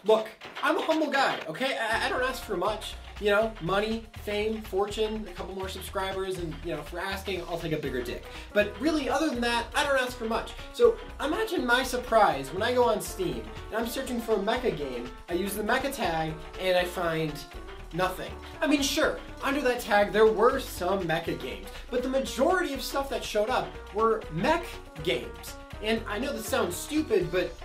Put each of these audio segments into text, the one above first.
Look, I'm a humble guy, okay? I don't ask for much. You know, money, fame, fortune, a couple more subscribers, and, you know, for asking, I'll take a bigger dick. But really, other than that, I don't ask for much. So imagine my surprise when I go on Steam and I'm searching for a mecha game, I use the mecha tag, and I find nothing. I mean, sure, under that tag there were some mecha games, but the majority of stuff that showed up were mech games. And I know this sounds stupid, but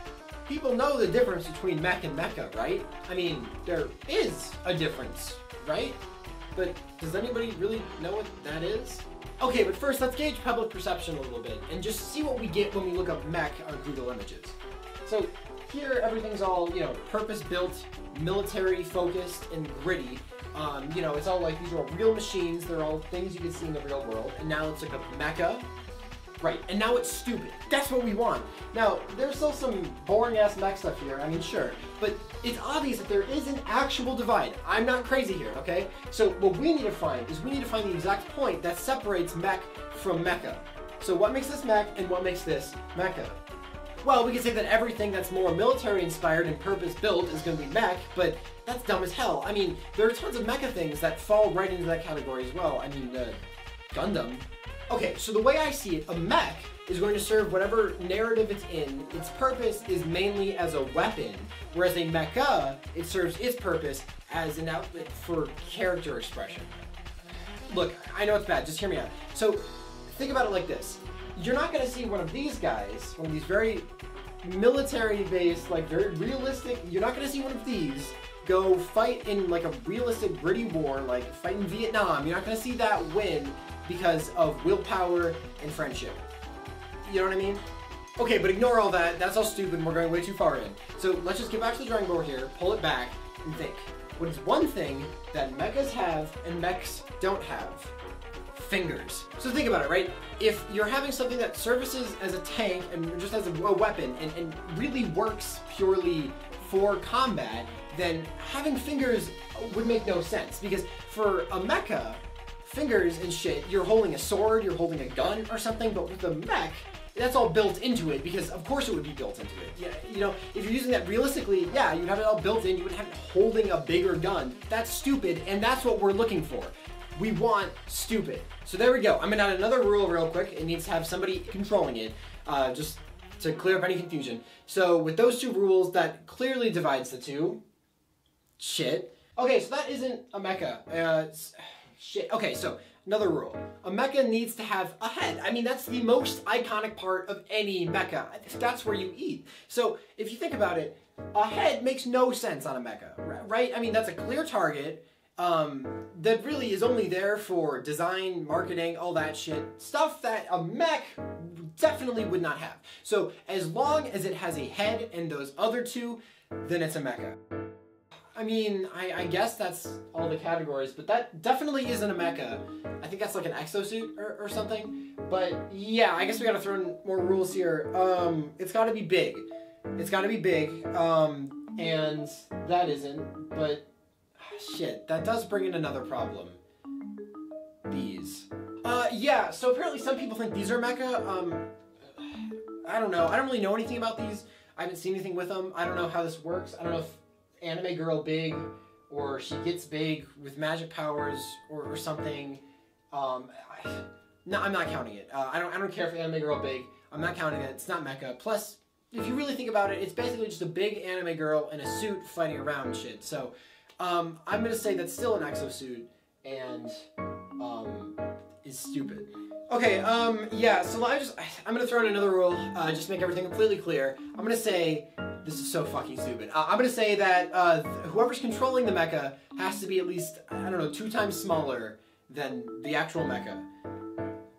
people know the difference between mech and mecha, right? I mean, there is a difference, right? But does anybody really know what that is? Okay, but first let's gauge public perception a little bit and just see what we get when we look up mech on Google Images. So here everything's all, you know, purpose-built, military-focused, and gritty. You know, it's all like these are all real machines, they're all things you can see in the real world, and now let's look up mecha. Right, and now it's stupid. That's what we want. Now, there's still some boring-ass mech stuff here, I mean, sure, but it's obvious that there is an actual divide. I'm not crazy here, okay? So what we need to find is we need to find the exact point that separates mech from mecha. So what makes this mech and what makes this mecha? Well, we can say that everything that's more military-inspired and purpose-built is going to be mech, but that's dumb as hell. I mean, there are tons of mecha things that fall right into that category as well. I mean, Gundam. Okay, so the way I see it, a mech is going to serve whatever narrative it's in. Its purpose is mainly as a weapon, whereas a mecha, it serves its purpose as an outlet for character expression. Look, I know it's bad, just hear me out. So, think about it like this. You're not going to see one of these guys, one of these very military-based, like very realistic, you're not going to see one of these go fight in like a realistic gritty war, like fight in Vietnam. You're not going to see that win because of willpower and friendship. You know what I mean? Okay, but ignore all that. That's all stupid and we're going way too far in. So let's just get back to the drawing board here, pull it back, and think. What is one thing that mechas have and mechs don't have? Fingers. So think about it, right? If you're having something that services as a tank and just as a weapon and really works purely for combat, then having fingers would make no sense. Because for a mecha, fingers and shit, you're holding a sword, you're holding a gun or something, but with a mech, that's all built into it because of course it would be built into it. Yeah, you know, if you're using that realistically, yeah, you'd have it all built in, you would have it holding a bigger gun. That's stupid, and that's what we're looking for. We want stupid. So there we go. I'm gonna add another rule real quick. It needs to have somebody controlling it, just to clear up any confusion. So with those two rules, that clearly divides the two. Shit. Okay, so that isn't a mecha. Shit. Okay, so another rule. A mecha needs to have a head. I mean, that's the most iconic part of any mecha. That's where you eat. So if you think about it, a head makes no sense on a mecha, right? I mean, that's a clear target that really is only there for design, marketing, all that shit. Stuff that a mech definitely would not have. So as long as it has a head and those other two, then it's a mecha. I mean, I guess that's all the categories, but that definitely isn't a mecha. I think that's like an exosuit or something. But yeah, I guess we gotta throw in more rules here. It's gotta be big. It's gotta be big, and that isn't, but shit, that does bring in another problem. These. Yeah, so apparently some people think these are mecha. I don't know. I don't really know anything about these. I haven't seen anything with them. I don't know how this works. I don't know if anime girl big, or she gets big with magic powers, or something. No, I'm not counting it. I don't care if anime girl big. I'm not counting it. It's not mecha. Plus, if you really think about it, it's basically just a big anime girl in a suit fighting around and shit. So, I'm gonna say that's still an exosuit, and is stupid. Okay, yeah. So I'm gonna throw in another rule. Just to make everything completely clear. I'm gonna say. This is so fucking stupid. I'm gonna say that whoever's controlling the mecha has to be at least, I don't know, 2 times smaller than the actual mecha.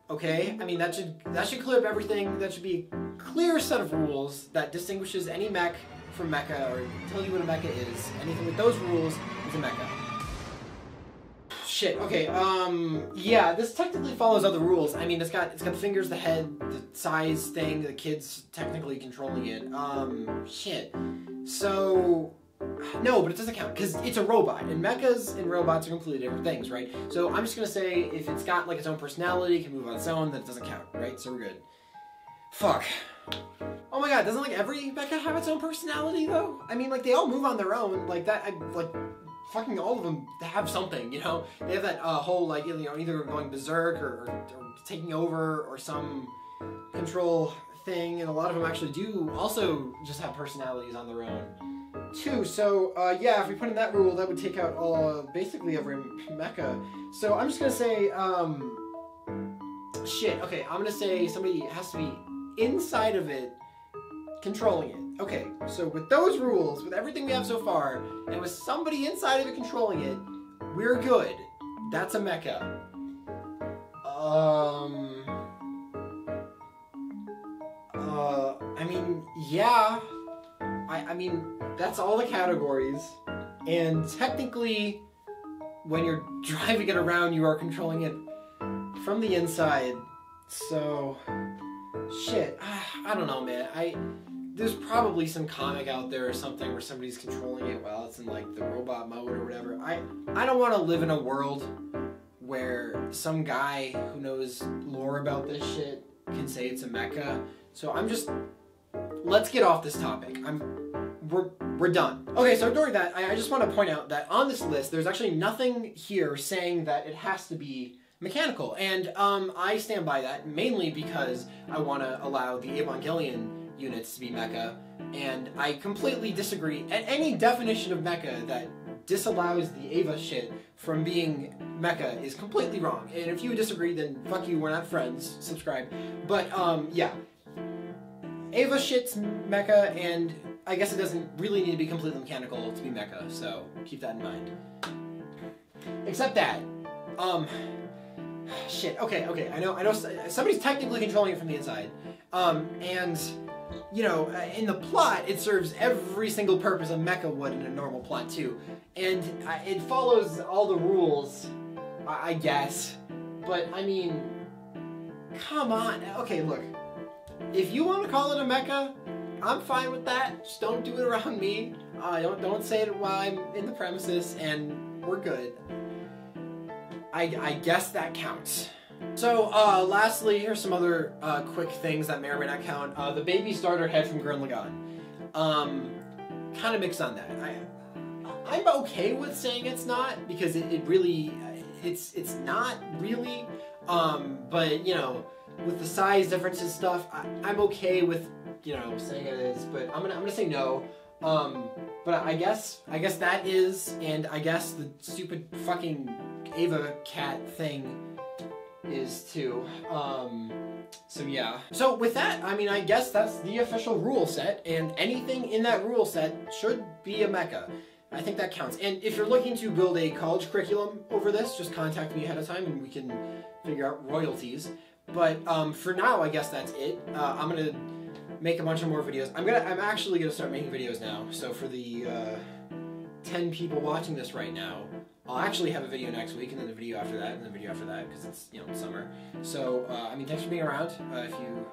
Okay? I mean, that should clear up everything. That should be a clear set of rules that distinguishes any mech from mecha, or tell you what a mecha is. Anything with those rules is a mecha. Shit, okay, yeah, this technically follows other rules. I mean, it's got the fingers, the head, the size thing, the kid's technically controlling it. Shit. So, no, but it doesn't count, because it's a robot, and mechas and robots are completely different things, right? So I'm just gonna say, if it's got, like, its own personality, can move on its own, then it doesn't count, right? So we're good. Fuck. Oh my god, doesn't like every mecha have its own personality though? I mean, like they all move on their own. Like that, like fucking all of them have something. You know, they have that whole like either going berserk or taking over or some control thing, and a lot of them actually do also just have personalities on their own too. So yeah, if we put in that rule, that would take out basically every mecha. So I'm just gonna say shit. Okay, I'm gonna say somebody has to be inside of it, controlling it. Okay, so with those rules, with everything we have so far, and with somebody inside of it controlling it, we're good. That's a mecha. I mean, yeah. I mean, that's all the categories. And technically, when you're driving it around, you are controlling it from the inside. So, shit. I don't know, man. There's probably some comic out there or something where somebody's controlling it while it's in like the robot mode or whatever. I don't want to live in a world where some guy who knows lore about this shit can say it's a mecha. So let's get off this topic. We're done. Okay, so during that, I just want to point out that on this list, there's actually nothing here saying that it has to be mechanical. And I stand by that, mainly because I want to allow the Evangelion units to be mecha, and I completely disagree. Any definition of mecha that disallows the Eva shit from being mecha is completely wrong. And if you disagree, then fuck you, we're not friends. Subscribe. But yeah. Eva shit's mecha, and I guess it doesn't really need to be completely mechanical to be mecha, so keep that in mind. Except that, shit, okay, I know somebody's technically controlling it from the inside, and, you know, in the plot, it serves every single purpose a mecha would in a normal plot, too, and it follows all the rules, I guess, but, I mean, come on, okay, look. If you want to call it a mecha, I'm fine with that. Just don't do it around me. Don't say it while I'm in the premises, and we're good. I guess that counts. So, lastly, here's some other quick things that may or may not count. The baby starter head from Gurren Lagann. Kind of mixed on that. I'm okay with saying it's not, because it really, it's not really. But, you know, with the size differences stuff, I'm okay with, you know, saying it is, but I'm gonna say no. But I guess that is, and I guess the stupid fucking Ava cat thing is too. So yeah. So with that, I mean, I guess that's the official rule set, and anything in that rule set should be a mecha. I think that counts. And if you're looking to build a college curriculum over this, just contact me ahead of time and we can figure out royalties. But for now, I guess that's it. I'm gonna make a bunch of more videos. I'm actually gonna start making videos now. So for the 10 people watching this right now, I'll actually have a video next week, and then the video after that, and the video after that, because it's, you know, summer. So I mean, thanks for being around. If you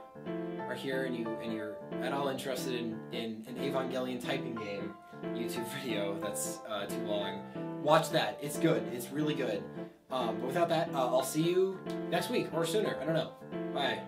are here and you're at all interested in an Evangelion typing game YouTube video that's too long, watch that. It's good. It's really good. But without that, I'll see you next week or sooner. I don't know. Bye.